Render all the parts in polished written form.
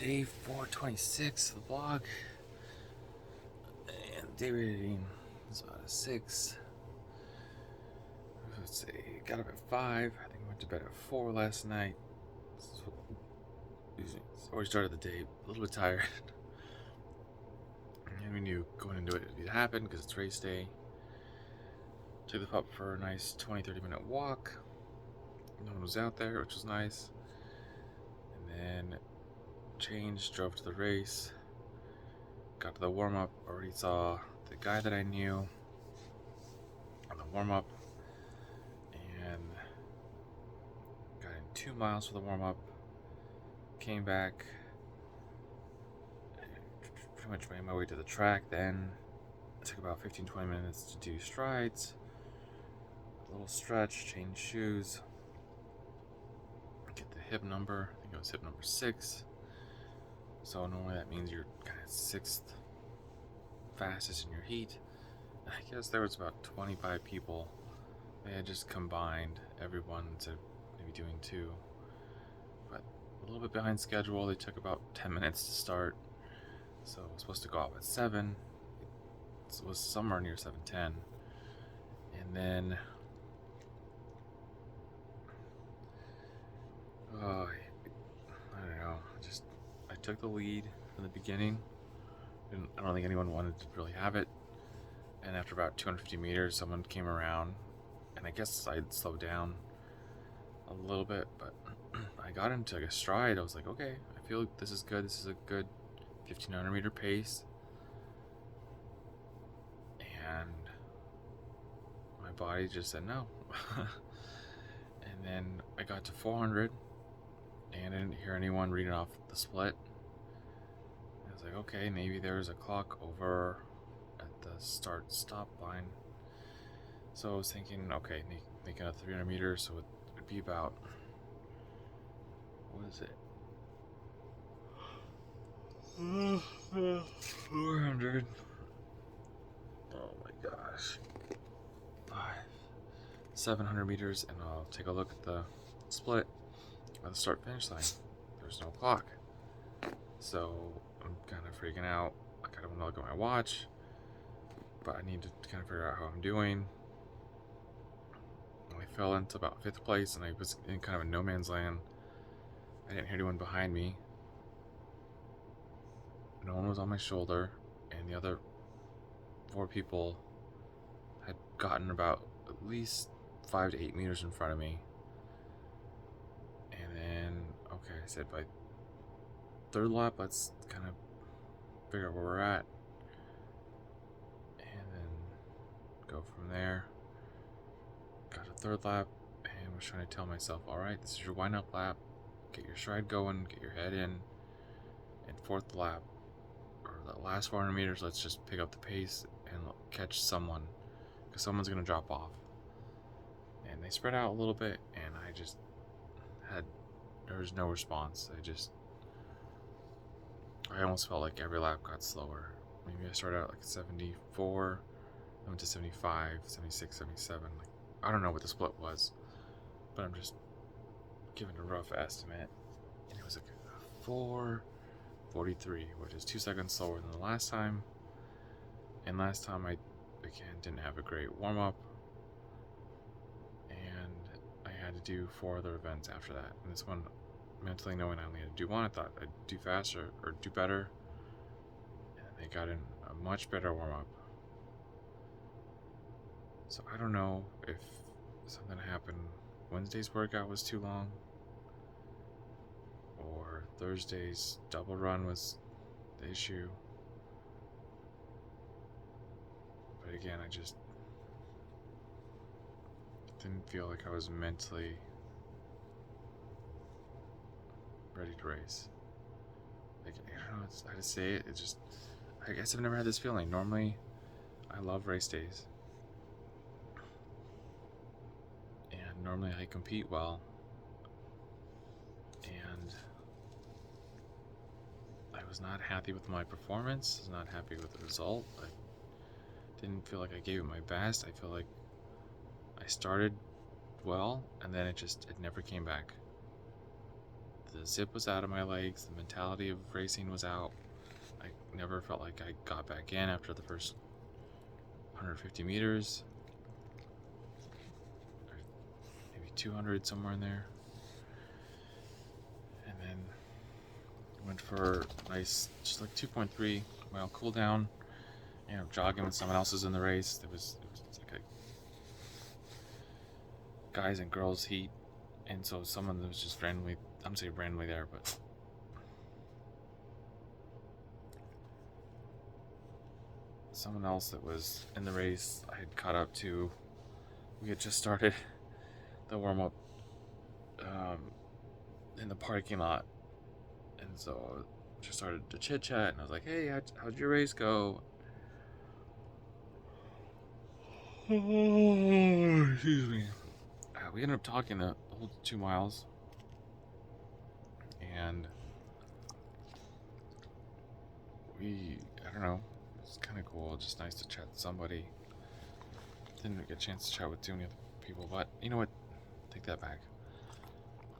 Day 426 of the vlog, and day rating is about a 6. Let's see, got up at 5. I think I went to bed at 4 last night. So we started the day a little bit tired. And we knew going into it would happen because it's race day. Took the pup for a nice 20-30 minute walk. No one was out there, which was nice. And then changed, drove to the race. Got to the warm-up, already saw the guy that I knew on the warm-up, and got in 2 miles for the warm-up, came back, pretty much made my way to the track. Then it took about 15-20 minutes to do strides, a little stretch, change shoes, get the hip number. I think it was hip number 6. So normally that means you're kind of 6th fastest in your heat. I guess there was about 25 people. They had just combined everyone to maybe doing 2. But a little bit behind schedule. They took about 10 minutes to start. So I was supposed to go off at 7. It was somewhere near 7:10. And then I don't know. I took the lead from the beginning. I don't think anyone wanted to really have it. And after about 250 meters, someone came around, and I guess I'd slow down a little bit, but I got into a stride. I was like, okay, I feel like this is good. This is a good 1,500 meter pace. And my body just said no. And then I got to 400, and I didn't hear anyone reading off the split. I was like, okay, maybe there's a clock over at the start-stop line. So I was thinking, okay, make it a 300 meters, so it'd be about, what is it? 400. Oh my gosh. 700 meters, and I'll take a look at the split at the start-finish line. There's no clock. So I'm kind of freaking out. I kind of want to look at my watch, but I need to kind of figure out how I'm doing. I fell into about 5th place, and I was in kind of a no man's land. I didn't hear anyone behind me. No one was on my shoulder, and the other 4 people had gotten about at least 5 to 8 meters in front of me. And then, okay, I said by 3rd lap, let's kind of figure out where we're at, and then go from there. Got a 3rd lap, and was trying to tell myself, all right, this is your wind-up lap. Get your stride going, get your head in. And 4th lap, or the last 400 meters, let's just pick up the pace and catch someone, because someone's going to drop off. And they spread out a little bit, and there was no response. I almost felt like every lap got slower. Maybe I started out like 74, I went to 75, 76, 77. Like, I don't know what the split was, but I'm just giving a rough estimate. And it was like 4:43, which is 2 seconds slower than the last time. And last time I, again, didn't have a great warm-up. And I had to do 4 other events after that. And this one, mentally knowing I only had to do 1, I thought I'd do faster or do better. And they got in a much better warm-up. So I don't know if something happened. Wednesday's workout was too long, or Thursday's double run was the issue. But again, I just didn't feel like I was mentally ready to race. Like, I don't know how to say it. I guess I've never had this feeling. Normally, I love race days. And normally I compete well. And I was not happy with my performance. I was not happy with the result. I didn't feel like I gave it my best. I feel like I started well, and then it never came back. The zip was out of my legs. The mentality of racing was out. I never felt like I got back in after the first 150 meters. Or maybe 200, somewhere in there. And then went for a nice, just like 2.3 mile cool down. You know, jogging with someone else in the race. It was like a guys and girls heat. And so someone that was just randomly, I'm saying randomly there, but someone else that was in the race I had caught up to. We had just started the warm up in the parking lot, and so just started to chit chat. And I was like, "Hey, how'd your race go?" Excuse me. We ended up talking the whole 2 miles, and I don't know, it's kind of cool. Just nice to chat with somebody. Didn't get a chance to chat with too many other people, but you know what? Take that back.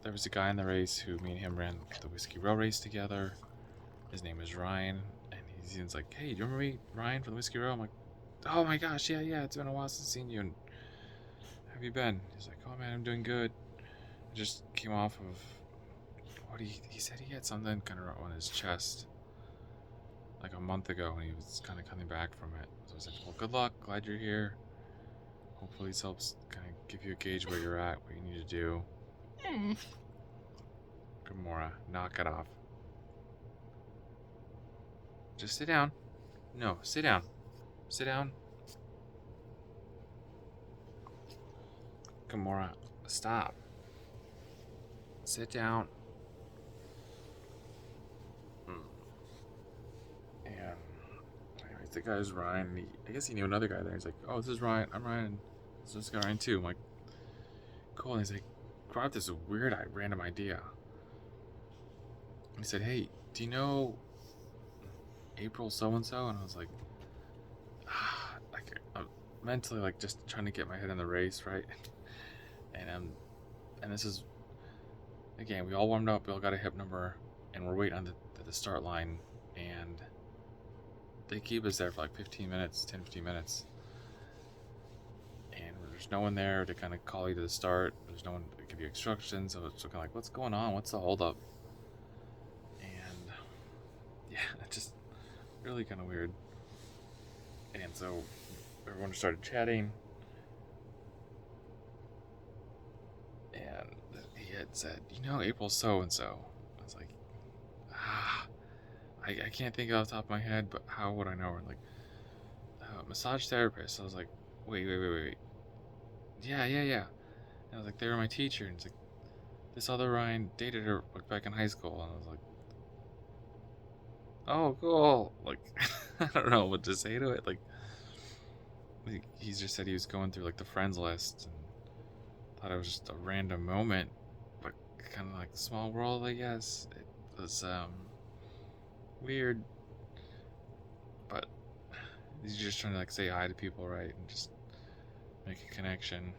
There was a guy in the race who me and him ran the Whiskey Row race together. His name is Ryan, and he's like, "Hey, do you remember me, Ryan, from the Whiskey Row?" I'm like, "Oh my gosh, yeah, it's been a while since I've seen you, and how have you been?" He's like, "Oh man, I'm doing good. I just came off of," what he said he had something kind of on his chest like a month ago, and he was kind of coming back from it. So I was like, "Well, good luck, glad you're here. Hopefully this helps kind of give you a gauge where you're at, what you need to do." Gamora, knock it off. Just sit down. No, sit down. Sit down. Gamora, stop. Sit down. And anyways, the guy's Ryan. I guess he knew another guy there. He's like, "Oh, this is Ryan. I'm Ryan. This guy Ryan too." I'm like, "Cool." And he's like, brought up this weird, random idea. He said, "Hey, do you know April so and so?" And I was like, I'm mentally like just trying to get my head in the race, right? And this is, again, we all warmed up, we all got a hip number, and we're waiting on the start line, and they keep us there for like 15 minutes, 10-15 minutes, and there's no one there to kind of call you to the start. There's no one to give you instructions, so it's kind of like, what's going on? What's the holdup? And yeah, it's just really kind of weird. And so everyone started chatting, and he had said, "You know, April so and so." I was like, I can't think off the top of my head, but how would I know her? Like, massage therapist. I was like, wait. Yeah. And I was like, they were my teacher. And it's like, this other Ryan dated her like back in high school. And I was like, oh, cool. Like, I don't know what to say to it. Like, he just said he was going through like the friends list and thought it was just a random moment, but kind of like small world, I guess. It was weird, but he's just trying to like say hi to people, right, and just make a connection.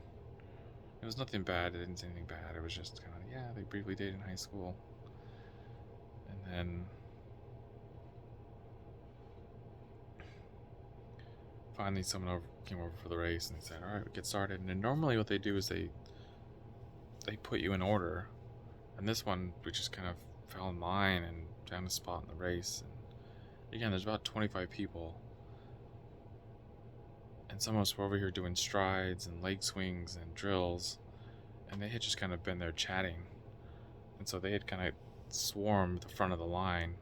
It was nothing bad. It didn't say anything bad. It was just kind of, yeah, they briefly dated in high school, and then finally someone came over for the race, and they said, "All right, we get started." And then normally what they do is they put you in order, and this one we just kind of fell in line and found a spot in the race. And again, there's about 25 people, and some of us were over here doing strides and leg swings and drills, and they had just kind of been there chatting, and so they had kind of swarmed the front of the line.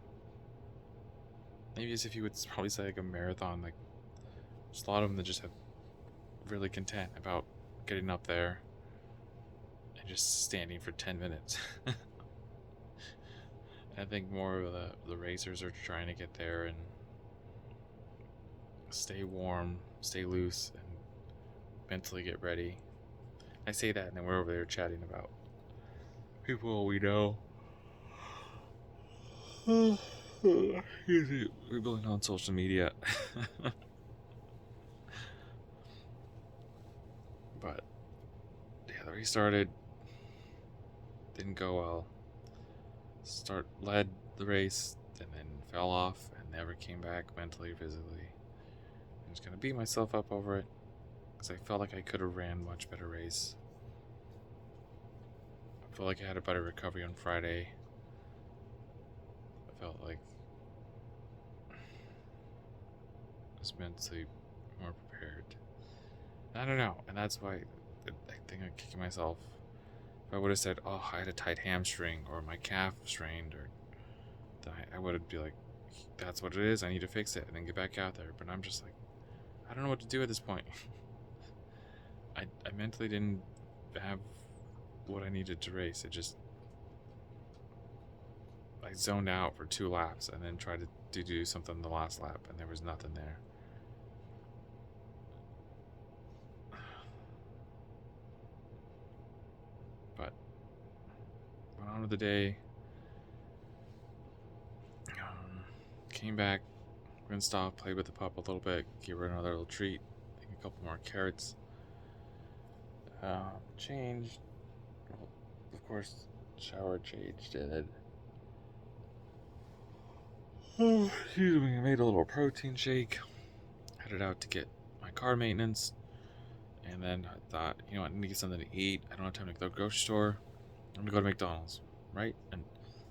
Maybe as if you would probably say like a marathon, like just a lot of them that just have really content about getting up there and just standing for 10 minutes. I think more of the racers are trying to get there and stay warm, stay loose, and mentally get ready. I say that, and then we're over there chatting about people we know. We're building on social media. But yeah, the race started, didn't go well. led the race and then fell off and never came back mentally or physically. I'm just gonna beat myself up over it because I felt like I could have ran much better race. I felt like I had a better recovery on Friday. I felt like I was mentally more prepared. I don't know, and that's why I think I'm kicking myself. If I would have said, "Oh, I had a tight hamstring," or "My calf strained," or I would be like, "That's what it is. I need to fix it and then get back out there." But I'm just like, I don't know what to do at this point. I mentally didn't have what I needed to race. I zoned out for 2 laps and then tried to do something in the last lap, and there was nothing there. But went on with the day. Came back, rinsed off, played with the pup a little bit, gave her another little treat, I think a couple more carrots. Changed. Well, of course, shower, changed, and then excuse me, I made a little protein shake. Headed out to get my car maintenance, and then I thought, you know what, I need to get something to eat. I don't have time to go to the grocery store. I'm gonna go to McDonald's, right? And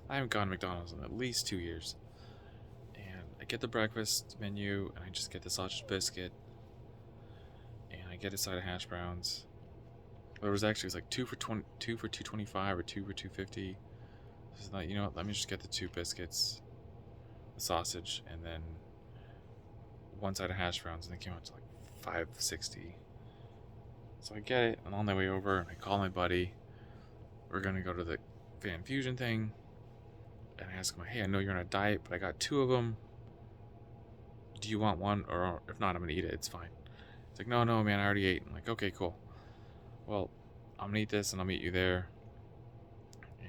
I haven't gone to McDonald's in at least 2 years. And I get the breakfast menu, and I just get the sausage biscuit, and I get a side of hash browns. There was actually, it was like 2 for $2.25 or 2 for $2.50. So I thought, you know what, let me just get the 2 biscuits, the sausage, and then 1 side of hash browns, and they came out to like $5.60. So I get it, and on the way over, I call my buddy. We're gonna go to the Fan Fusion thing, and I ask him, "Hey, I know you're on a diet, but I got 2 of them. Do you want one? Or if not, I'm gonna eat it. It's fine." He's like, "No, man, I already ate." I'm like, "Okay, cool. Well, I'm gonna eat this, and I'll meet you there."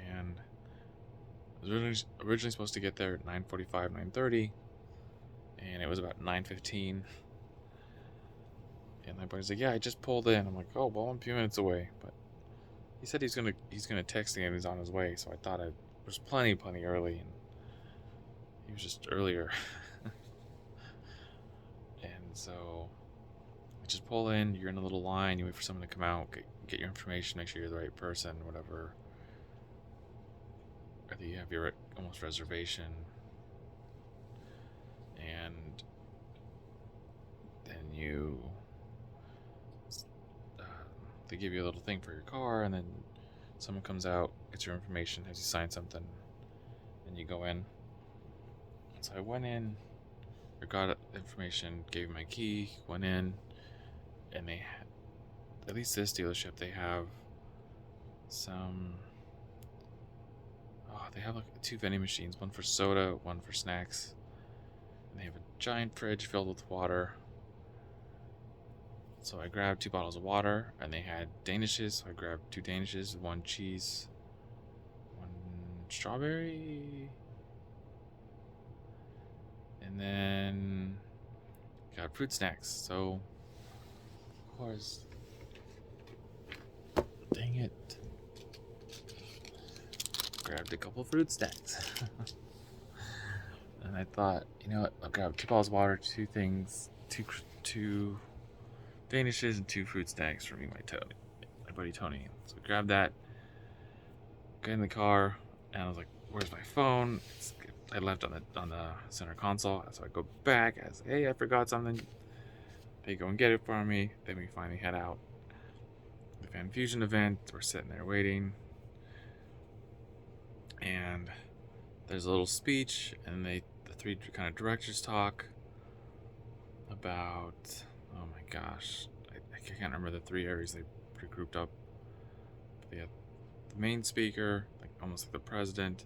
And I was originally supposed to get there at 9:45, 9:30, and it was about 9:15. And my buddy's like, "Yeah, I just pulled in." I'm like, "Oh, well, I'm a few minutes away." But he said he's gonna text me and he's on his way, so I thought I was plenty early, and he was just earlier. And so you just pull in, you're in a little line, you wait for someone to come out, get your information, make sure you're the right person, whatever. Whether you have your almost reservation, and then they give you a little thing for your car, and then someone comes out, gets your information, has you sign something, and you go in. So I went in, I got information, gave my key, went in, and they had, at least this dealership, they have they have like 2 vending machines, one for soda, one for snacks, and they have a giant fridge filled with water. So I grabbed 2 bottles of water, and they had Danishes, so I grabbed 2 Danishes, 1 cheese, 1 strawberry, and then got fruit snacks. So, of course, dang it, grabbed a couple fruit snacks. And I thought, you know what, I'll grab 2 bottles of water, 2 things, 2 Danishes, and 2 fruit snacks for me, my buddy Tony. So I grabbed that, got in the car, and I was like, "Where's my phone?" I left on the center console, so I go back. I was like, "Hey, I forgot something." They go and get it for me. Then we finally head out. The Fan Fusion event. We're sitting there waiting, and there's a little speech, and the 3 kind of directors talk about, oh my gosh, I can't remember the 3 areas they grouped up. But they had the main speaker, like almost like the president,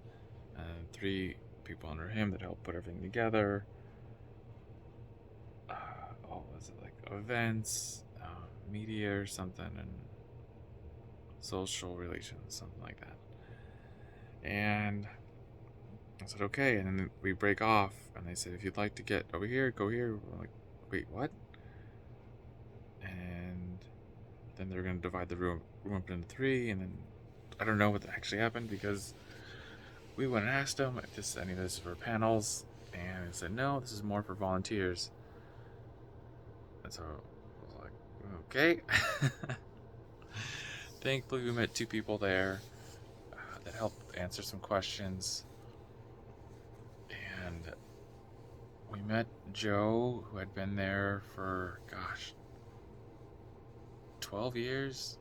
and 3 people under him that help put everything together. Was it like events, media or something, and social relations, something like that. And I said, okay, and then we break off, and they said, if you'd like to get over here, go here. We're like, wait, what? And then they're going to divide the room up into 3, and then I don't know what actually happened, because we went and asked him if any of this is for panels, and he said no, this is more for volunteers. And so I was like, okay. Thankfully, we met 2 people there that helped answer some questions, and we met Joe, who had been there for 12 years.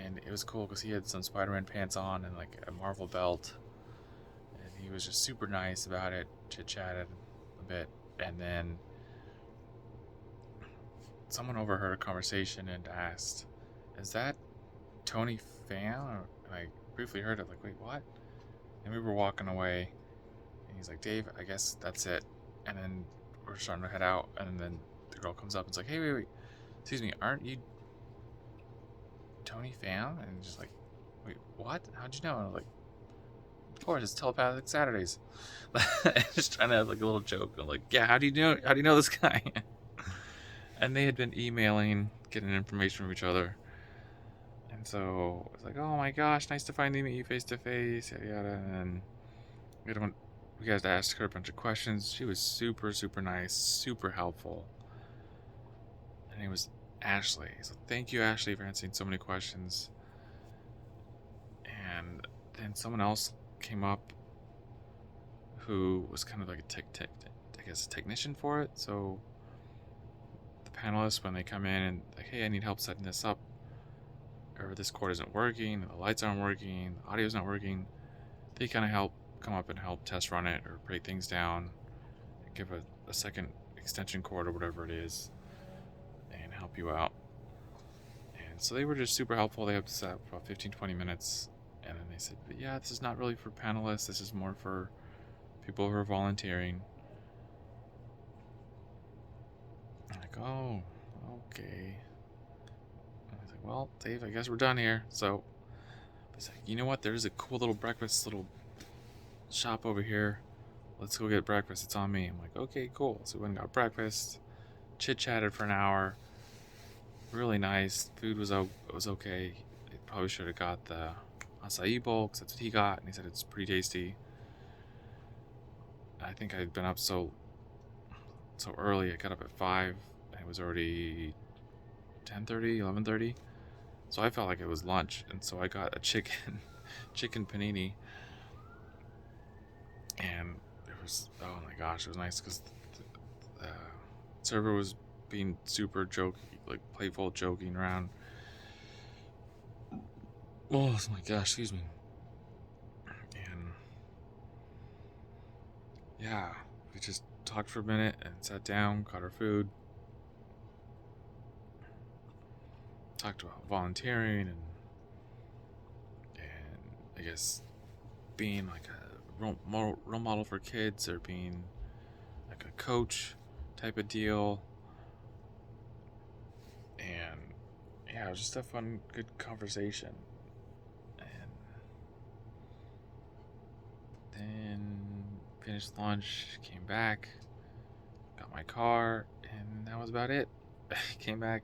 And it was cool because he had some Spider-Man pants on and like a Marvel belt, and he was just super nice about it. Chit-chatted a bit, and then someone overheard a conversation and asked, "Is that Tony Pham?" And I briefly heard it, like, "Wait, what?" And we were walking away, and he's like, "Dave, I guess that's it." And then we're starting to head out, and then the girl comes up and's like, "Hey, wait, excuse me, aren't you Tony Pham?" And just like, "Wait, what? How'd you know?" And I was like, "Of course, it's Telepathic Saturdays." Just trying to have like a little joke. I'm like, "Yeah, how do you know? How do you know this guy?" And they had been emailing, getting information from each other. And so it's like, "Oh my gosh, nice to finally meet you face to face." Yada yada. And we guys asked her a bunch of questions. She was super, super nice, super helpful. Her name was Ashley. So thank you, Ashley, for answering so many questions. And then someone else came up who was kind of like a technician for it. So the panelists, when they come in and like, "Hey, I need help setting this up," or "This cord isn't working, the lights aren't working, the audio's not working," they kind of come up and help test run it or break things down, and give a second extension cord or whatever it is, and help you out. And so they were just super helpful. They helped us out for about 15-20 minutes, and then they said, "But yeah, this is not really for panelists, this is more for people who are volunteering." I'm like, "Oh, okay." And I was like, "Well, Dave, I guess we're done here." So he's like, "You know what? There's a cool little breakfast little shop over here. Let's go get breakfast. It's on me." I'm like, "Okay, cool." So we went and got breakfast, chit-chatted for an hour. Really nice. Food was okay. I probably should have got the acai bowl because that's what he got, and he said it's pretty tasty. I think I'd been up so early. I got up at 5, and it was already 10:30, 11:30. So I felt like it was lunch, and so I got a chicken panini, and it was, oh my gosh, it was nice because the server was being super jokey, like playful, joking around. Oh my gosh, excuse me. And yeah, we just talked for a minute and sat down, got our food, talked about volunteering and I guess being like a role model for kids, or being like a coach type of deal. And yeah, it was just a fun, good conversation. And then finished lunch, came back, got my car, and that was about it. Came back,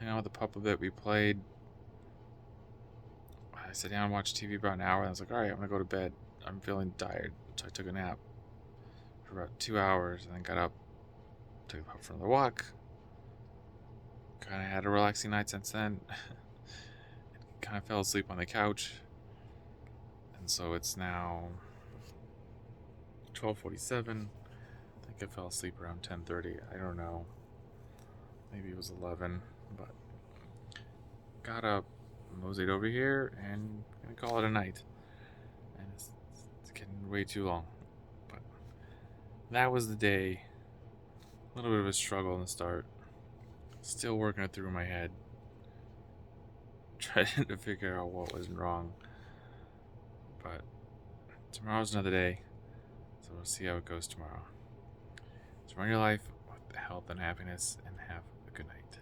hung out with the pup a bit. We played. I sat down and watched TV about an hour, and I was like, "All right, I'm gonna go to bed. I'm feeling tired." So I took a nap for about 2 hours, and then got up, took the pup for another walk. Kind of had a relaxing night since then. Kind of fell asleep on the couch, and so it's now 12:47. I think I fell asleep around 10:30. I don't know. Maybe it was 11, but got up, moseyed over here, and gonna call it a night. And it's getting way too long. But that was the day. A little bit of a struggle in the start. Still working it through my head. Trying to figure out what was wrong. But tomorrow's another day. So we'll see how it goes tomorrow. So run your life with health and happiness, and have a good night.